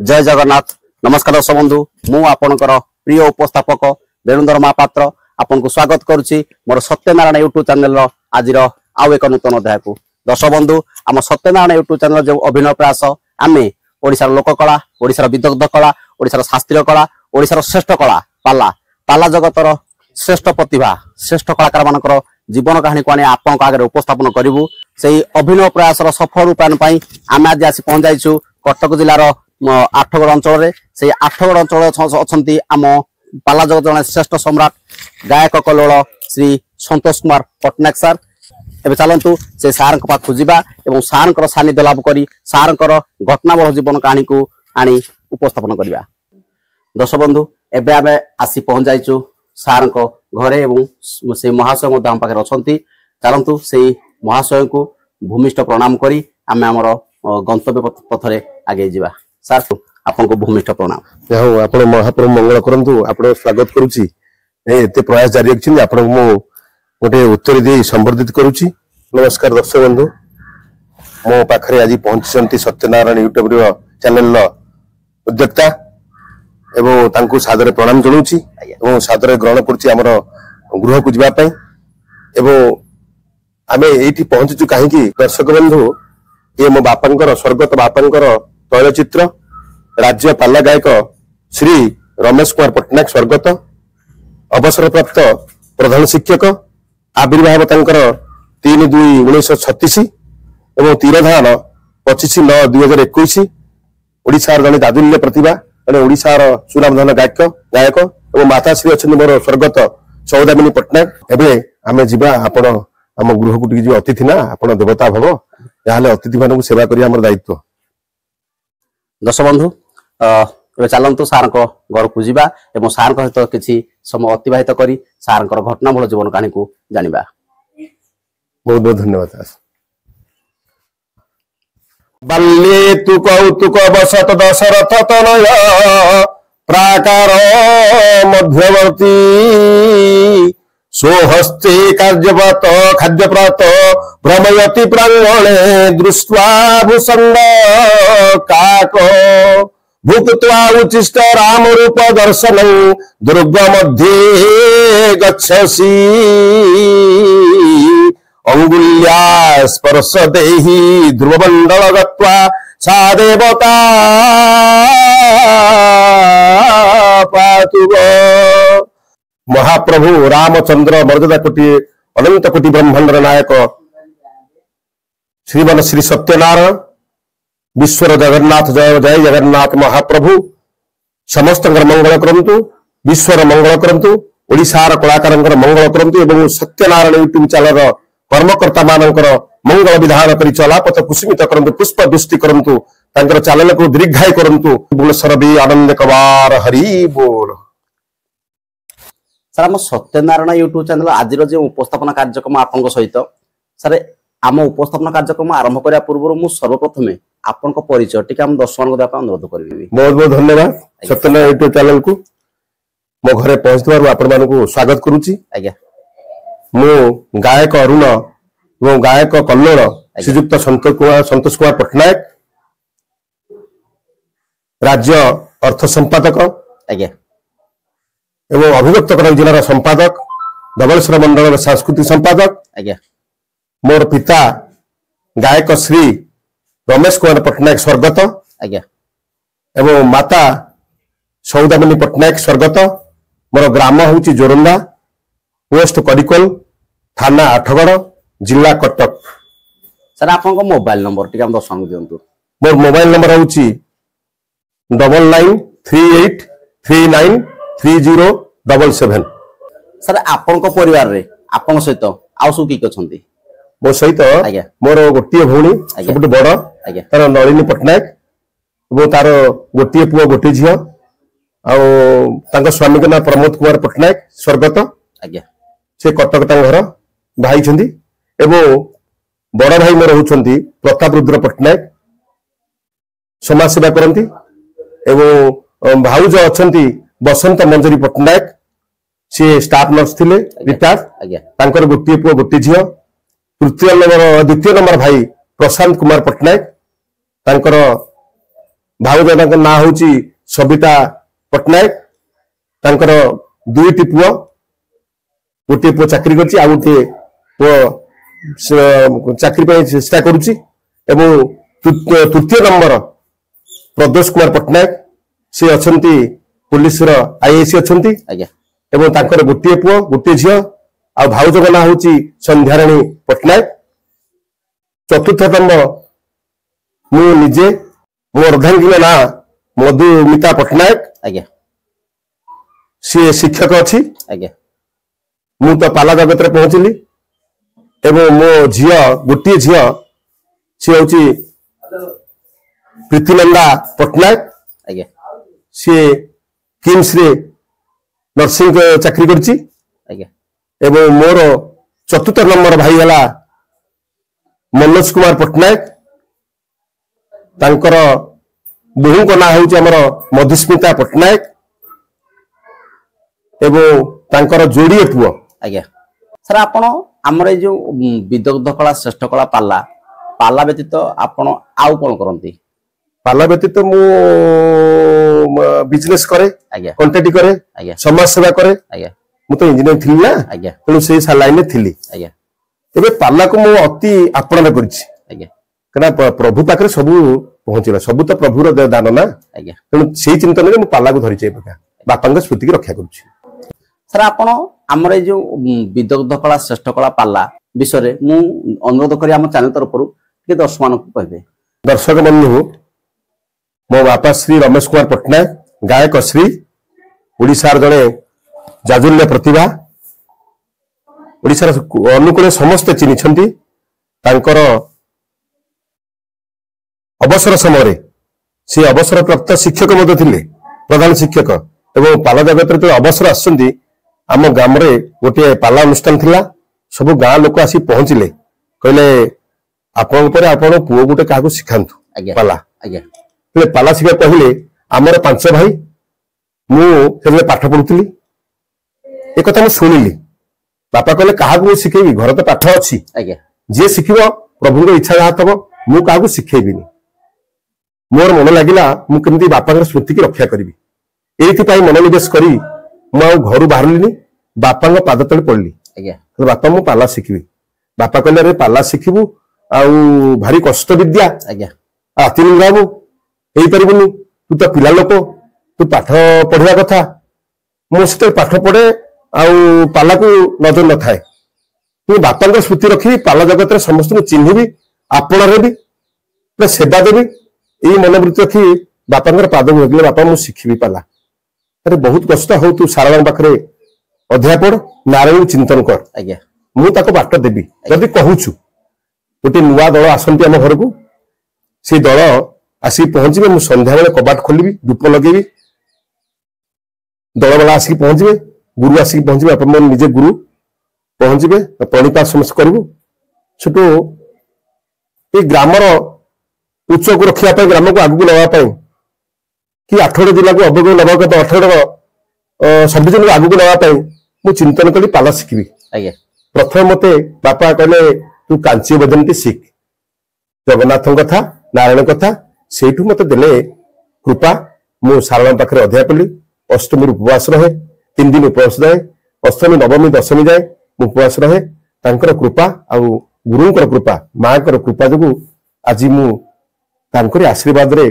जय जगन्नाथ। नमस्कार दर्शक बंधु, मु आपणकर प्रिय उपस्थापक वेणुधर महापात्र आपन को स्वागत करुच्ची मोर सत्यनारायण यूट्यूब चैनल आज आउ एक नूतन अध्याय को। दर्शक बंधु, आम सत्यनारायण यूट्यूब चैनल जो अभिनय प्रयास आमे ओडिशार लोककला, ओडिशार विदग्ध कला, ओडिशार शास्त्रीय कला, ओडिशार श्रेष्ठ कला पाला पाला जगतर श्रेष्ठ प्रतिभा श्रेष्ठ कलाकार मानकर जीवन कहानी को आपण आगे उपस्थापन करूँ। से अभिनय प्रयास सफल रूपायन आम आज आसी पहुंच जाइछु कटक जिलार आठगड़ अंचल से आठगड़ अंचल अच्छा आम पाला जगत जन श्रेष्ठ सम्राट गायक कल्लोल श्री संतोष कुमार पट्टनायक सार। एवं चलतु से सार पाखु जावा और सार सानिध्य लाभ कर सार घटनाबह जीवन कहानी को आनी उपस्थापन करवा। दर्शक बंधु, एवं आम आसी पहुंच जाइछु सार घरे और से महाशय आम पाखे अच्छा। चलतु से महाशय को भूमिष्ठ प्रणाम करी आम आमर गंतव्य पथरे आगे जावा। सार आपन को भूमिष्ठ प्रणाम। आपण महाप्रभु मंगल करंतु। आपण स्वागत करूची। एते प्रयास जारी रखिन। आपण मो गोटे उत्तर दे संबर्धित करूची। नमस्कार दर्शक बंधु, मो पाखरे आज पहुंचसंती सत्यनारायण यूट्यूब चैनल उद्योक्ता एवं तांको सादर प्रणाम जणुची एवं सादर ग्रहण करूची हमर गृह को जिबा पई। एवं आमे एठी पहुंचछु काहे कि दर्शक बंधु, ये मो बापांकर स्वर्गत बापांकर तैलचित्र राज्य पाला गायक श्री रमेश कुमार पट्टनायक स्वर्गत अवसर प्राप्त प्रधान शिक्षक आविर्भाव तांकर 3/2/1936 एवं तीरधान 25/9/2021 ओडिशार जने दादुल्य प्रतिभा जने ओडिशार सुनामधन गायक एवं माताश्री अच्छा मोर स्वर्गत सौदामिनी पट्टनायक। एवं आमे जीवा आपण आम गृह को टिके अतिथि ना आपण देवता भव याले अतिथि मानक सेवा करिया हमर दायित्व। दर्शक बंधु, चलतु सार घर को जावा और सार सहित किसी समय अतिबाहित करी सार घटनाबहुल जीवन कहानी को जानिबा। बहुत बहुत धन्यवाद। बाल्ये तु कौतुक बसत दशरथ तनय प्राकार मध्यवर्ती सोहस्ते कार्यवत खाद्यप्रात भ्रमयति प्रांगणे दृष्ट्वा भूषंग काक भुक्त्वा उचिष्ट राम रूप दर्शन दुर्ग मध्ये गच्छसि अंगुल्या स्पर्श देहि ध्रुवमंडल गत्वा सा देवता पातु। महाप्रभु रामचंद्र मर्यादा कोटि अनंत कोटि ब्रह्मांड नायक श्रीमान श्री सत्यनारायण विश्वर जगन्नाथ जय जय जगन्नाथ महाप्रभु समस्त मंगल करंतु, विश्वर मंगल करंतु, ओडिशार कलाकार मंगल करंतु एवं सत्यनारायण यूट्यूब चैनल कर्मकर्ता मानकर मंगल विधान करी चलापथ कुसुमित करंतु, पुष्प दृष्टि करंतु, तांकर चैनल को दीर्घायु करंतु। बुलसर भी आनंद कवार हरि बोल। सर आम सत्यनारायण यूट्यूब चैनल आज जो उपस्थापना कार्यक्रम आपन सहित सर आम उपस्थापना कार्यक्रम आरंभ करने पूर्व मु सर्वप्रथमे आपन परिचय टिके हम दर्शक अनुरोध करी। बहुत बहुत धन्यवाद। सत्यनारायण यूट्यूब चैनल को मो घरे पहुंचबार आपण मानकु स्वागत करूची। आज्ञा मु गायक अरुण एवं गायक कल्लोल श्रीयुक्त संतोष कुमार पट्टनायक राज्य अर्थ संपादक आज्ञा एवं अभिव्यक्त कटक जिलार संपादक धवलेश्वर मंडल सांस्कृतिक संपादक आज्ञा। मोर पिता गायक श्री रमेश कुमार पट्टनायक स्वर्गत आज्ञा एवं माता सौदामिनी पट्टनायक स्वर्गत। मोर ग्राम होची जोरंदा, पोस्ट कडिकोल, थाना आठगड़, जिला कटक। सर आपन मोबाइल नंबर टिके हम दर्शक दियंतु। मोर मोबाइल नंबर होची 9938393077। सर आपन परिवार रे आपन सहित आउ सब की छथि? मो सहित मोर गोटे भौणी सबुठ बड़ तार नलिनी पट्टनायक एवं तार गोटे पुओ गोटे झील स्वामी ना प्रमोद कुमार पट्टनायक स्वर्गत। से कटक घर भाई छथि एवं बड़ भाई मोर होउछंती प्रताप रुद्र पट्टनायक समाज सेवा करती एवं भाउज अच्छी बसंत मंजरी पट्टनायक सी स्टाफ नर्स थिले रिटायर गोटे पुओ गोटे झील। द्वितीय नंबर भाई प्रशांत कुमार पट्टनायक भाउजक ना हूँ सबिता पट्टनायक तांकर दुईटी पुओ गोटे पुओ चाकरी करछि आ गोटे पुओ चाकरी पे चेष्टा करुछि एवं तृतीय नंबर प्रदोष कुमार पट्टनायक से अछंती पुलिस रो आईएएस अछंती एवं तांकर गोटे पुओ गोटे झियो आ भाउजक ना हूँ संध्याराणी पट्टनायक चतुर्थतम मु निजे मो अर्धांगिनी ना मधुमिता पट्टनायक सी शिक्षक अच्छी मु तो पाला जगत रे पहुंचली एवं मो झियो गोटे झियो सी हूँ प्रीतिनंदा पट्टनायक सी किम्स रे नर्सिंग चाकरी करछि एवं मोर चतुर्थ नंबर भाई हला मनोज कुमार पट्टनायक तांकर बोहू को ना हूँ आमर मधुस्मिता पट्टनायक एवं तांकर जोड़िए पुओ सर आपण आमर जो विदग्ध कला श्रेष्ठ कला पाला पाला व्यतीत आपण आउ कौन करती पाला व्यतीत मु बिजनेस करे कंटेक्ट करे समाज सेवा करे मु तो इंजीनियर थी ना तेणु से लाइन थी एबे पाला को मु अति आपण करना प्रभु पाखे सब पहुंचला सब तो प्रभुर दान ना तेणु से चिंतन में पाला को धरी बापा स्मृति की रक्षा करुच्ची सर आपण आमर जो विदग्ध कला श्रेष्ठ कला पाला विषय मु अनुरोध करी आम चैनल तरफ दर्शक मान कहे दर्शक बंधु मो बापा श्री रमेश कुमार पट्टनायक गायक श्री ओडिशार जड़े जाजुल्य प्रतिभा ओडिशार अनुकूल समस्ते चिन्हिछंती तांकर अवसर समय से अवसर प्राप्त शिक्षक मध्य थिले प्रधान शिक्षक एवं पाला जगत रे अवसर आसछंती आम ग्राम रे गोटे पाला अनुष्ठान थिला सब गाँ लोक आसी पहुंचले कहले आपण पर आपण पुओ गोटे काहू शिखांतु पाला पाला शिखा कहले आमर 5 भाई मु पाठ पढ़ुली एक कथा शुणिली बापा कहले क्या शिखेबी घर तो पाठ अच्छी जी शिख प्रभु इच्छा जहाँ थब मु क्या शिखेबी मोर मन लगिला मुझे बापा स्मृति की रक्षा करी ये मनोनिवेश करी घर बाहरली बापा पाद तले पड़ली बापा मु पाला शिखी बापा कहले रे पाला शिखबू भारी कष्ट विद्या राति गाबू हो पारबुनि तू तो पिला लोक तू पाठ पढ़ा कथा मुझे पाठ पढ़े पाला को नजर न थाए तू बापा स्मृति रखी पाला जगत में समस्त को चिन्हबी आपण भी सेवा देवी यही मनोवृत्ति रखी बापा पाद लगे बापा मुझे शिखी पाला अरे बहुत कष्ट हो तू सारा पाखे अध्यापन नारायण चिंतन कर मुझे बाट देवी जदि कहूचु गोटे नुआ दल आसती आम घर को से दल आसिक पहुंचे मुझे संध्या बेले कबाट खोलि धूप लगे दल वाला आसिक पहुंचे गुरु आसिक पहुंचे आप निजे गुरु पहुंचे प्रणिपात समस्त करूँ छुटू ये ग्रामर उच्च को रखा ग्राम को आगू नापी कि 8 जिला को अवगत नवा 18 संविधान को आगू नापी मुझे चिंतन करी पाला शिखी प्रथम मते बापा कहले तू कांची बदनती शिख जगन्नाथ कथा नारायण कथा से मत देले कृपा मु सारण पाखे अध्यापली अष्टमी उपवास रहे 3 दिन उपवास रहे अष्टमी नवमी दशमी जाए उपवास रहे तांकर कृपा आ गुरुंकर कृपा माँ कृपा जो आज मु आशीर्वाद रे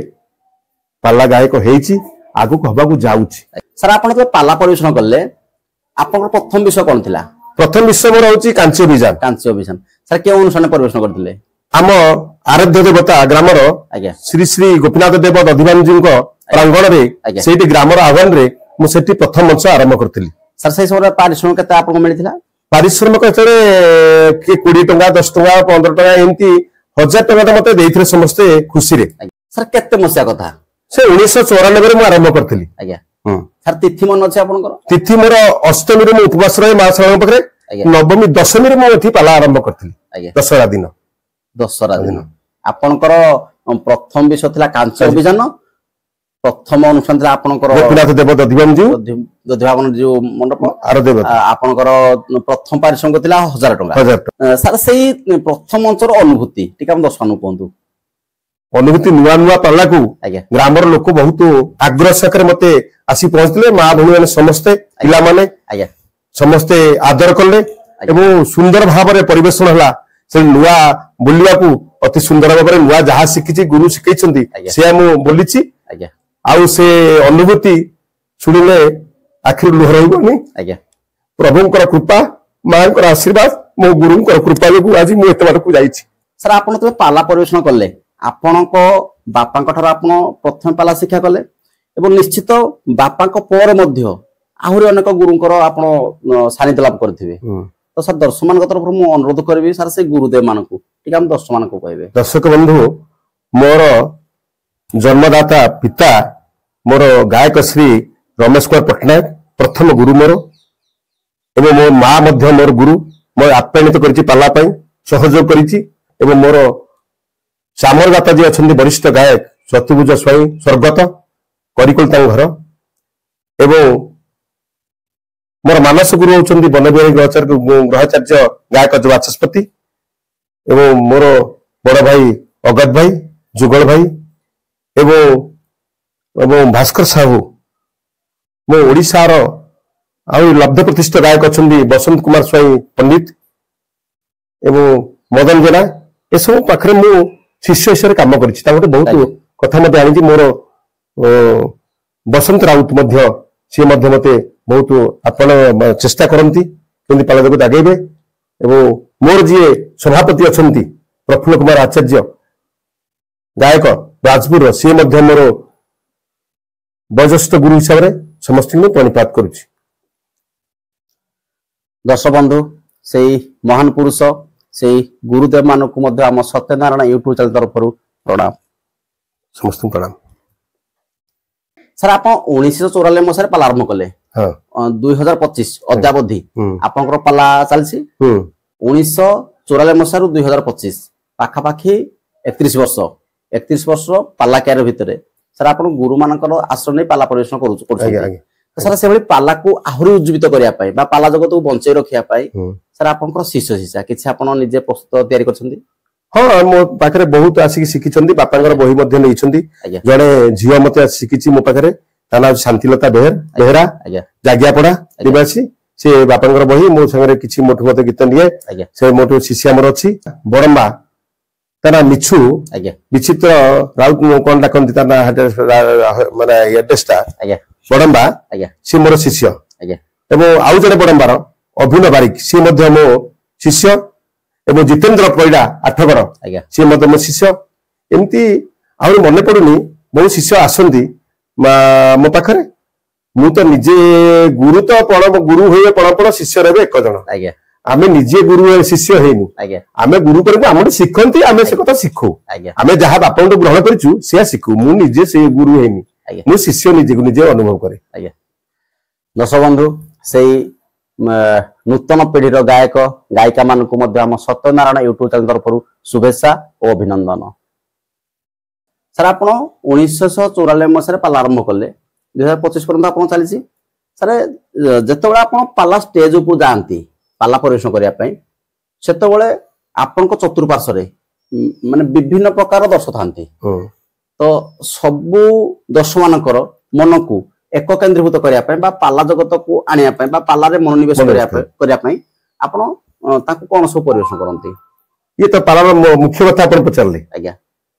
पाला गायक होईची आगु हबाकू जाउची सर आपण तो पाला परिवेशन करले आपन प्रथम विषय कोन थिला प्रथम विषय मोर होची कांची अभियान सर के अनुष्ठान परिवेशन करथिले आम आराध्य देवता ग्रामर श्री श्री गोपीनाथ देव दधिमान जी प्रांगण रे सेठी ग्रामर आह्वान रे मु सेठी प्रथम मंच आरंभ करथिली सर से समय पारिश्रमिक केते आपन मिलिथिला पारिश्रमिक केते के 20 टंका 10 टंका 15 टंका एंती 1000 टंका मते देइथिले समस्त खुशी रे सर केते मसिया कथा से 1994 रे मु आरंभ करथिली सर तिथि मन अछि आपनकर तिथि मोर अष्टमी रे मु उपवास रहे मां शरण पकरे नवमी दशमी रे मु एथि पाला आरंभ करथिली दशहरा दिन आपनकर प्रथम विषय थिला कांच अभियान प्रथम अनुष्ठान थिला आपनकर गोपीनाथ देव दधिमान जी दधिमान जो मंडप आर देव आपनकर प्रथम पारिश्रमिक थिला 1000 टंका सर सेही प्रथम मंचर अनुभूति टिका हम दर्शक कहंतु अनुभूति नुआ नुआ पाला को आज्ञा ग्रामर लोक बहुत आग्रह सकर मते आसी पहुंचले माँ भूमि मैंने समस्ते पिला माने आज्ञा समस्ते आदर कले एवं सुंदर भाव में परिवेशन हला से नुआ बोलिया को अति सुंदर भाव में नुआ जहाँ शिखी गुरु शिखई से मु बोली आज्ञा आउ से अनुभूति शुणिले आखिर लुह रही आज्ञा प्रभुंकर कृपा माँ आशीर्वाद मो गुरुंकर कृपा जो आज मुझे एत बाटक जाइए सर आप पाला परिवेशन कले आपण बापा आपण प्रथम पाला शिक्षा कले एवं निश्चित बापा पर आहरी अनेक गुरुंकर आपण सानिध्य लाभ करेंगे तो सर दर्शक मान तरफ मुझे अनुरोध करी सर से गुरुदेव मान को दर्शक मान को कहे दर्शक बंधु मोर जन्मदाता पिता मोर गायक श्री रमेश कुमार पट्टनायक प्रथम गुरु मोर एवं मो माँ मोर गुरु मैं आप्यायित कर पाला सहयोग कर मोर सामरदाता जी अच्छा वरिष्ठ गायक चतुर्भुज स्वाई स्वर्गत करिकुल घर एवं मोर मानस गुरु होती बनबिहारी ग्रहाचार्य गायक वाचस्पति एवं मोर बड़ भाई अगत भाई जुगल भाई एवं भास्कर साहू मो ओडिशार आउ लब्ध प्रतिष्ठित गायक अच्छा बसंत कुमार स्वाई पंडित एवं मदन जेना ए सब पाखे मु शिष्य हिसाब से कम कर बहुत कथा मत जानी मोर बसंत राउत सी मते बहुत आपण चेष्टा करती पाला जगत आगेबे एवं मोर जी सभापति अच्छा प्रफुल्ल कुमार आचार्य गायक राजपुर सी मोर वयोज्येष्ठ गुरु हिसाब से समस्त प्रणिपात करुच्ची दर्शक बंधु से महान पुरुष से गुरुदेव मान को आम सत्यनारायण यूट्यूब चैनल तरफ प्रणाम समस्त प्रणाम सर आप 1994 मसीह पाला आरंभ कले 2025 अद्यावधि आपनकर पाला चलसी 1994 मसीह 2025 पाखापाखि 31 वर्ष पाला कैरियर भितर सर आप गुरु मानकर आश्रय नहीं पाला परिवेशन कर सर से पाला को आहरी उज्जीवित करने पाला जगत को बंचाई रखापी सर आप शिष्य शिष्या किसी आप निजे प्रस्तुत तैयारी कर हाँ मो पाखे बहुत आसिक शिखी बापा बही नहीं जड़े झील मत शिखी मो पाखे ता शांतिलता बेहरा जागियापड़ा निवासी से बापा बही मो सागर किसी मोटू मत गीत निए से मोटू शिष्य मोर अच्छी बड़म्बा ता मिछु विचित्र राउत कौन डाकती ता माने एड्रेसटा बड़म्बा सी मोर शिष्य एवं आउ जड़े बड़म्बार अभिनव बारिक सी मो शिष्य एवं जितेन्द्र पैड़ा आठगर सी मो शिष्य एमती आहरी मन पड़ुनी बहुत शिष्य आसती मो पाखे मु तो निजे गुरु तो गुरु हुए पड़पड़ शिष्य रे एक जन आम निजे गुरु शिष्य हेनु आम गुरु कर शिखती आम से कथा शिखु आम जहाँ बापा ग्रहण करूँ सी शिखु मु निजे से गुरु हेनी मु शिष्य निजे निजे अनुभव करे दर्शक बंधु से नूतन पीढ़ी गायक गायिका मान सत्यनारायण यूट्यूब चैनल तरफ शुभेच्छा और अभिनंदन सर आप 1994 मसीह पाला आरंभ कले 2025 पर्यंत आप चली सर जिते आप पाला स्टेज उपरू जाती पाला परिवेशन करने से आपण चतुर्पार्श्व माने विभिन्न प्रकार दर्शक था तो सबू दर्शक मानकर मन को एक केन्द्रीभूत करने पाला जगत को आने पाला रे मनोनिवेश करने आपण कौन सब परिवेशन करते ये तो पालार मुख्य कथा आप पचारे आज्ञा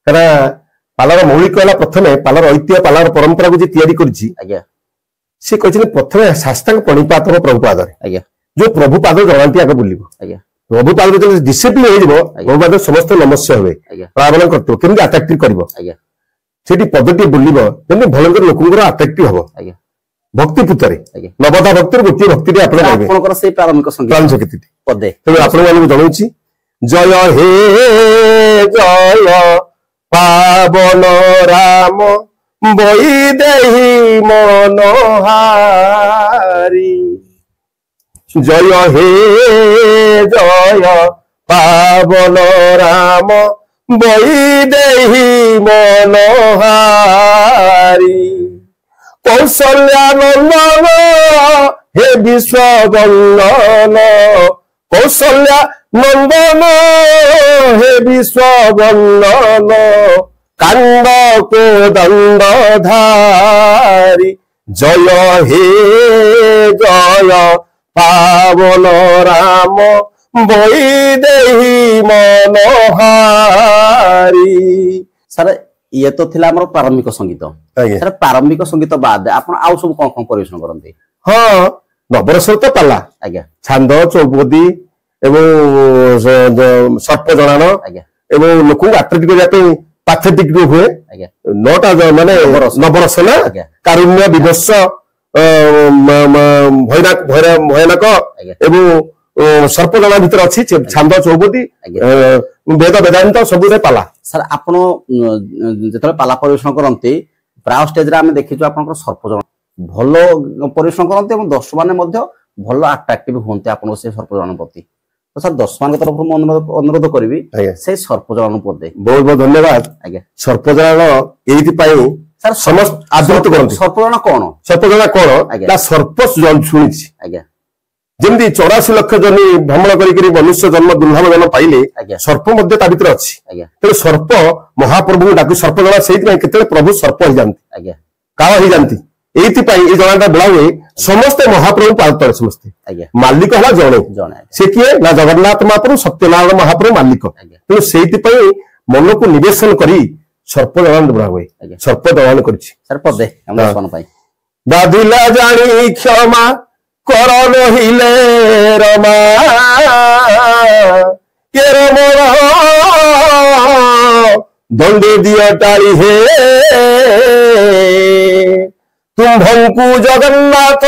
कारण पालार मौलिक है प्रथम पालार ऐतिह्य पालार परंपरा को जी सी प्रथम शास्त्र प्रणिपात हम प्रभुपाद जो प्रभुपाद जनाती आगे बुल प्रभुपाद जो डिसिप्लिन हो प्रभुपाद समस्त नमस्य हुए प्रावलन करते केमती आट्राक्टिव कर पद्धति बुलिब भलंकर लोक आट्राक्टिव हम भक्ति पुतरे नवदा भक्ति गोटे भक्ति प्रारंभिक पदे तेज आप जनाऊँ जय हे जय पावन राम वैदेही मनोहारी जय हे जय पावन राम वैदेही मनोहारी कौशल्यानंदन हे विश्ववंदन कौशल्या नंदन हे विश्ववंदन कांड को दंड धारी जय हे जय पावन राम वैदेही मनोहारी। सर ये तो थिला हमर प्रारंभिक संगीत सर प्रारंभिक संगीत बाद आपण आउ सब कोन परिवेशन करंती? हाँ नवरस तो पाला आज्ञा छांद चौपदी एवं सर्प जनान एवं लोक आट्राक्ट करने पाथेटिक हुए नौटा माने नवरस ना कारुण्य विभत्स भयानक एवं सर्प जना भीतर अच्छी छांद चौपदी वेद वेदांत सब पाला। सर आपण जेतले पाला परिवेशन करंती प्राय स्टेज रे हम देखिछु आपन सर्प जना भलो परिवेशन करते और दर्शक मैंने भल आट्राक्टिव होते आप सर्पजन प्रति। तो सर दर्शक मान तरफ अनुरोध करी से सर्पजन पदे बहुत बहुत धन्यवाद आज्ञा। सर्पजन ये सर समस्त आदृत करते सर्पजन कौन सर्प शुणी आज्ञा जमी 84 लाख जन भ्रमण कर मनुष्य जन्म दुर्लभ जन्म पाइले सर्प भर अच्छी तेज सर्प महाप्रभु डाक सर्पजना से प्रभु सर्प हो जाती काल हो जाती ये जनाटा बोला हुए समस्ते महाप्रभु पालते समस्ते मालिक है जड़े से किए ना जगन्नाथ महाप्रभु सत्यनारायण महाप्रभु मालिक तेणु से मन को निवेशन कर सर्प जड़ान बोला हुए सर्प जड़ान कर बाधिला जानी क्षमा कर नहिले रमा के रमण दंडे दिया टाड़ी है तुम्भंकु जगन्नाथ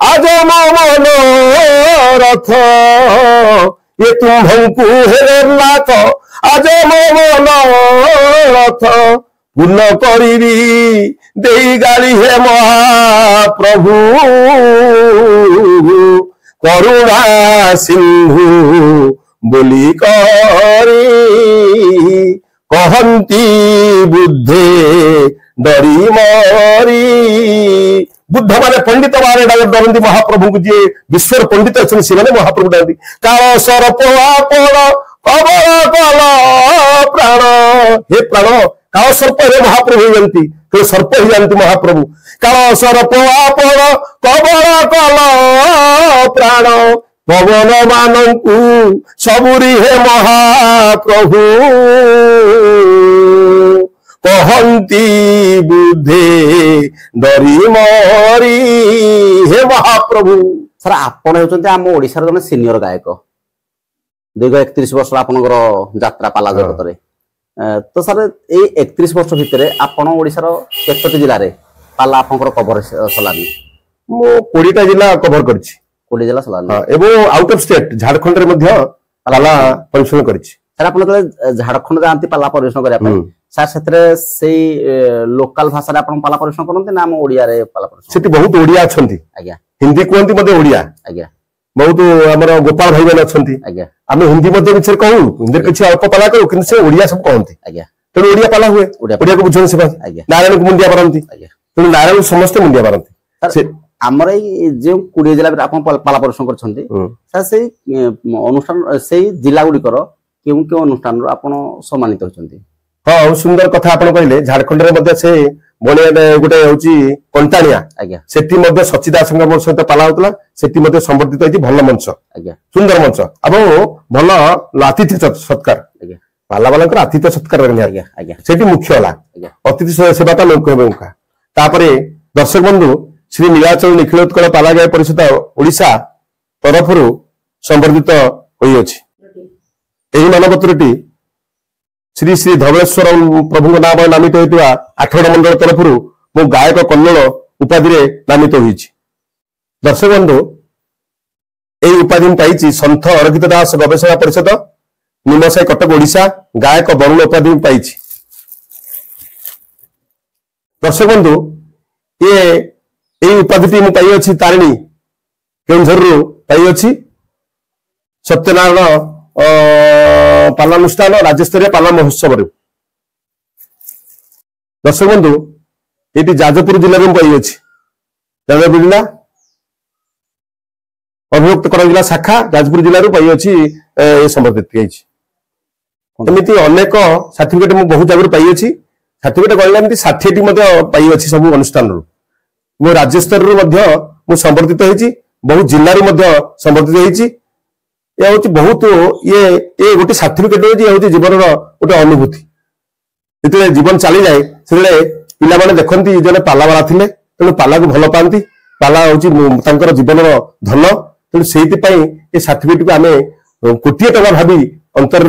आज मन रथ ये तुम्भंकु जगन्नाथ आज मन रथ पूर्ण करी दे गाली है महाप्रभु करुणा सिंधु बोली करी कहती बुद्धे डरी मरी बुद्ध माने पंडित माने डरती महाप्रभु को जी विश्वर पंडित अच्छे से महाप्रभु डरती काल सरप आपण कबल कल प्राण हे प्राण काल सर्प हे महाप्रभु हो जाती तो सर्प हो जाती महाप्रभु काल सर्प आपण कबल कल प्राण पवन मानू सबुरी हे महाप्रभु कहती बुद्धे डरी मरी हे महाप्रभु। सर आपण होचंते आम ओडिसा रे जने सीनियर गायक दीर्घ 31 वर्ष आपनकर यात्रा पाला जगत रे तो सर ए 31 वर्ष भितर आपण ओडिसा रो केतोटी जिल्ला रे पाला आपनकर कवर सलानी? मो 20टा जिल्ला कवर करछि 20 जिल्ला सलानी एवं आउट ऑफ स्टेट झारखंड रे मध्य पाला परिवेशन करछि। सर आपण तो झारखंड जानती पाला परिवेशन करिया पे सर सेतरे से लोकल भाषा रे आपण पाला परिवेशन करनते ना हम ओडिया रे पाला परिवेशन सेति बहुत ओडिया अछंती आज्ञा हिंदी हिंदी कहंती मते ओडिया आज्ञा बहुत हमर गोपाल भाई बन अछंती आज्ञा आमे हिंदी मते विचार कहू हिंदी किछि अल्प पाला करू किंतु से ओडिया सब कहंती आज्ञा तेणु ओडिया पाला हुए ओडिया को बुझन से आज्ञा नारायण को मुंडिया परंती आज्ञा तेणु नारायण समस्त मुंडिया परंती से हमर जे 20 जिल्ला रे आपण पाला परिवेशन करछंती सर से अनुष्ठान से जिल्ला गुडी कर केउ केउ अनुष्ठान रो आपण सम्मानित होछंती? हाँ सुंदर कथा आपण कहले झारखंड रे मध्य से बणिया गोटे होची कंटाणिया आज्ञा सेठी मध्य सचिदास मोर सहित पाला होतला सेठी मध्य संवर्धित होती भल मंच आज्ञा सुंदर मंच अब भल आतिथ्य सत्कार आज्ञा पाला वाला आतिथ्य सत्कार करनी आज्ञा आज्ञा सेठी मुख्य होला अतिथि सेवाटा लोक का तापरे दर्शक बंधु श्री नीलाचल निखिलोत्कल पाला गाय परिषद ओडिशा तरफ संवर्धित होई अछि एही मानपत्रटी श्री श्री धवलेश्वर प्रभु नाम नामित होता 8 मंडल तरफ मो गायक कन्नड़ उपाधि नामित होई। दर्शक बंधु यही उपाधि पाई सन्थ अरखित दास गवेषणा परिषद निमसाई कटक ओडिशा गायक बरुण उपाधि पाई। दर्शक बंधु ये उपाधि मु पाई अछि तारिणी केउझर पाई अछि सत्यनारायण पालानुष्ठान राज्यस्तरीय पाला महोत्सव। दर्शक बंधु ये जाजपुर जिले में पाई अच्छी जाजपुर जिला अभिभुक्त कर शाखा जाजपुर जिले में पाई अच्छी संबंधित एमती अनेक सर्टिफिकेट मुझे बहुत जगह पाई सर्टिफिकेट गणना एमती 60टी पाई अच्छी सब अनुष्ठान मो राज्य स्तर मु संवर्धित होती बहुत जिल्लारू संवर्धित होती बहुत ये गोटे सर्टिफिकेट होती जीवन गोटे अनुभूति जिते जीवन चली जाए से पिला देखती जन पालावाला थे तेणु पाला को भल पाती पाला हूँ जीवन धन तेणु से सर्टिफिकेट को आम कोटी टका भावी अंतर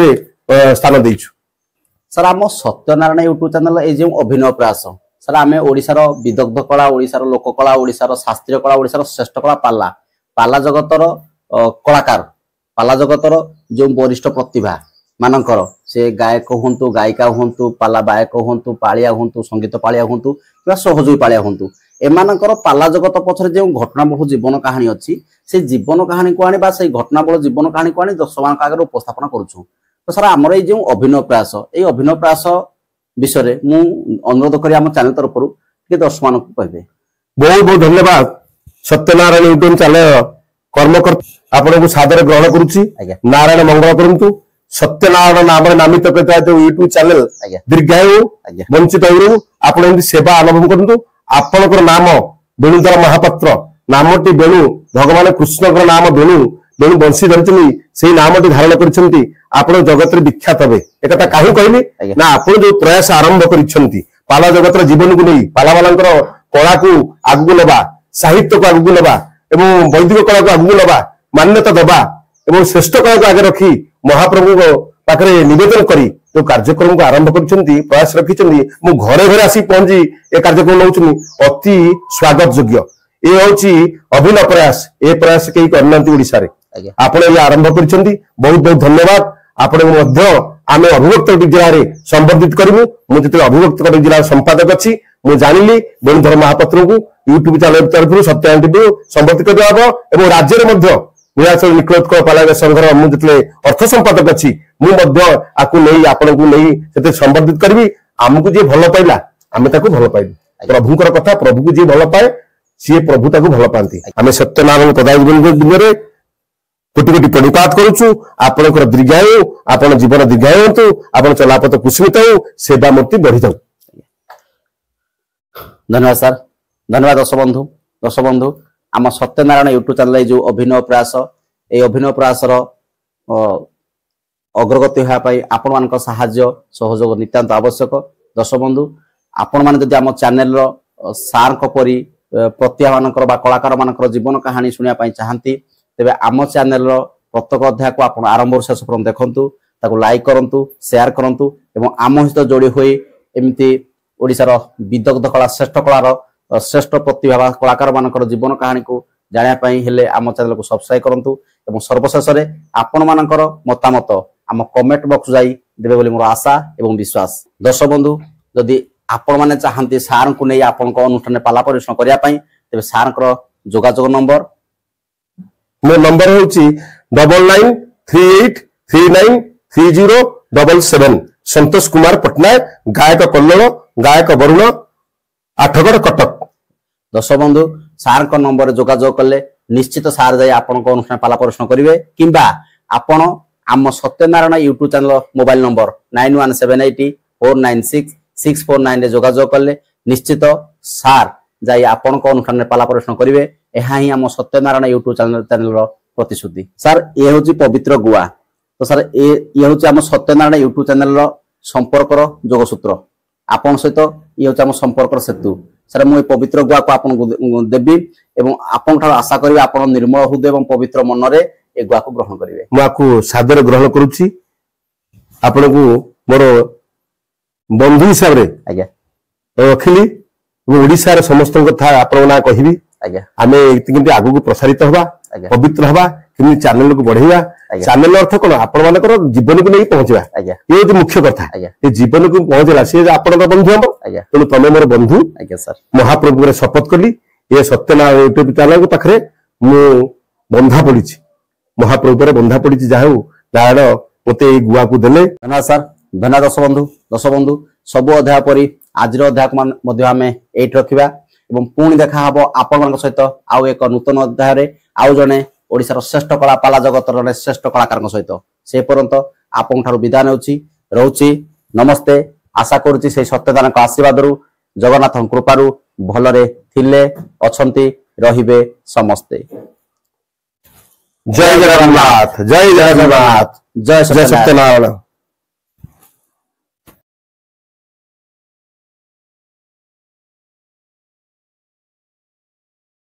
स्थान देचु सर आम सत्यनारायण यूट्यूब चैनल ये जो अभिनय प्रयास सर आम ओडिशार विदग्ध कला ओडिशार लोककला ओडिशार शास्त्रीय कला ओडिशार श्रेष्ठ कला पाला पाला जगतर कलाकार पाला जगतर जो वरिष्ठ प्रतिभा मानकर से गायक हूँ गायिका हूँ पाला गायक हूँ पालिया हूँ संगीत पालिया हूँ कि सहयोगी पालिया हूँ एमानकर पाला जगत पछरे जो घटनाबहुल जीवन कहानी अच्छी से जीवन कहानी को आनी से घटनाबहुल जीवन कहानी को आनी दर्शक मान आगे उपस्थापन करुछु तो सर आमर ये जो अभिनय प्रयास ये अभिनय प्रयास विषय मु अनुरोध करी आम चैनल तरफ दर्शक मान कहे बहुत बहुत धन्यवाद सत्यनारायण यूट्यूब चैनल कर्मकर्ता आपन को सादर ग्रहण करुछि नारायण मंगल करंतु सत्यनारायण नाम नामित करता जो यूट्यूब चैनल दीर्घायु वंचित हो आपण एमती सेवा अनुभव करंतु आपनकर नाम वेणुधर महापात्र नामटी वेणु भगवान कृष्ण नाम वेणु वेणु बंशी धरती से नामटी धारण कर आपण जगत विख्यात हे एक कहीं कहली ना आप जो प्रयास आरंभ कर पाला जगत जीवन को नहीं पाला वाला कला को आगू नवा साहित्य को आगू नवा एवं वैदिक कला को आगू नवा मान्यता दबा एवं श्रेष्ठ कला को आगे रखी महाप्रभु पाखे निवेदन करी जो कार्यक्रम को आरंभ कर प्रयास रखी मु घरे घरे आसी पहुंची ए कार्यक्रम नौ अति स्वागत योग्य ये हूँ अभिनव प्रयास ये प्रयास कहीं करना ओडिशा आपण ये आरंभ कर बहुत बहुत धन्यवाद आपण आम अभिभक्त जिले में संबर्धित करूँ मुझे अभिभक्त जिला संपादक अच्छी मुझे जानी वेणुधर महापात्र को यूट्यूब चैनल तरफ सत्यायन टीवी संबर्धित कर राज्य में नीलाचल निखिलोत्कल पाला संघर मुझे अर्थ संपादक अच्छी मुझे आपण को नहीं संबर्धित करी आमको जी भल पाइला आम भल पाइलु प्रभुंर कथा प्रभु को जी भल पाए सी प्रभु ताकू भल पाती आम सत्यनारायण पदाधिकारी कोटि कोटि प्रणिपात करुचु आपणकर दीर्घायु आपण जीवन दीर्घायु हूँ आपण चलापथ कुसुमित हो सेवा मूर्ति बढ़ी जाऊ धन्यवाद सर धन्यवाद दर्शक बंधु आम सत्यनारायण यूट्यूब चैनल जो अभिनय प्रयास ये अभिनय प्रयास अग्रगति होगापाई आपण मान साहाय्य सहयोग नितांत आवश्यक दर्शक बंधु आपण मैंने जब आम चैनल सार परी प्रतिभा मानकर कलाकार मानकर जीवन कहानी शुणा चाहती तेबे आम चैनल प्रत्येक अध्याय को आप आरंभ शेष पर्यंत देखु लाइक करूँ शेयर करूँ एवं आम सहित जोड़ी हुई एमती ओडिशार विदग्ध कला श्रेष्ठ कलार श्रेष्ठ प्रतिभा कलाकार मानकर जीवन कहानी को जानापी हेले आम चैनल को सब्सक्राइब करूँ एवं सर्वशेष आपण मानकर मतामत आम कमेंट बॉक्स जाई देबे बोली मोर आशा एवं विश्वास दर्शक बंधु जदि आपण माने चाहती सार को नहीं आपण अनुष्ठान पाला परिवेषण करने तेज सार जोगाजोग नंबर मो नंबर हूँ 9938393077 संतोष कुमार पटनायक गायक कल्लोल गायक वरुण आठगढ़ कटक दर्शक बंधु सार नंबर जोगाजोग कले निश्चित सार जाए आपण अनुष्ठान पाला परिवेषण करेंगे किंबा आपण आम Satyanarayan YouTube channel mobile number 9178449669 जोगाजोग कले निश्चित सार जाई आपण अनुष्ठान पाला परिवेषण करेंगे यह ही आम सत्यनारायण यूट्यूब चैनल प्रतिश्रुति सर ये हूँ पवित्र गुआ तो सर ये हूँ आम सत्यनारायण यूट्यूब चैनल संपर्क जोगसूत्र आपण सहित ये हूँ आम संपर्क सेतु सर मुझे पवित्र गुआ को आपको देवी एवं आपण आशा करी आप निर्मल हृदय एवं पवित्र मन रे ए गुआ को ग्रहण करेंगे मुझे सादर ग्रहण करुच्ची आपण को मोर बंधु हिसाब से रखिली ओडिशा समस्त कथा आपण ना कहबी आम आगू को प्रसारित हवा पवित्र हवा कि चैनल को बढ़ेगा चैनल अर्थ कौन आपण मान जीवन को नहीं पहुंचा ये हूँ मुख्य कथा ये जीवन को पहुंचला सी आपण बंधु हम तेणु तुम मोर बंधु महाप्रभु शपथ कली ये सत्यनारायण यूट्यूब चैनल पाखे मु बंधा पड़ी महाप्रभु बंधा पड़ी जहाँ नारायण मत गुआ को देले धन्यवाद सर धन्यवाद दर्शक बंधु सबु अध्याय परी आज अध्याय को आम एट रखा एवं पुणी देखा हम आपण सहित आउ एक नूतन अध्याय आउ जड़े ओडिशार श्रेष्ठ कला पाला जगत श्रेष्ठ कलाकार सहित से पर्यंत आपण विदाय नेउछि रहउछि नमस्ते आशा करुच्ची से सत्यनारायण आशीर्वाद जगन्नाथ कृपारू भलरे थिले अछंती रहिबे समस्ते। जय जगन्नाथ, जय जगन्नाथ, जय जय सत्यनारायण।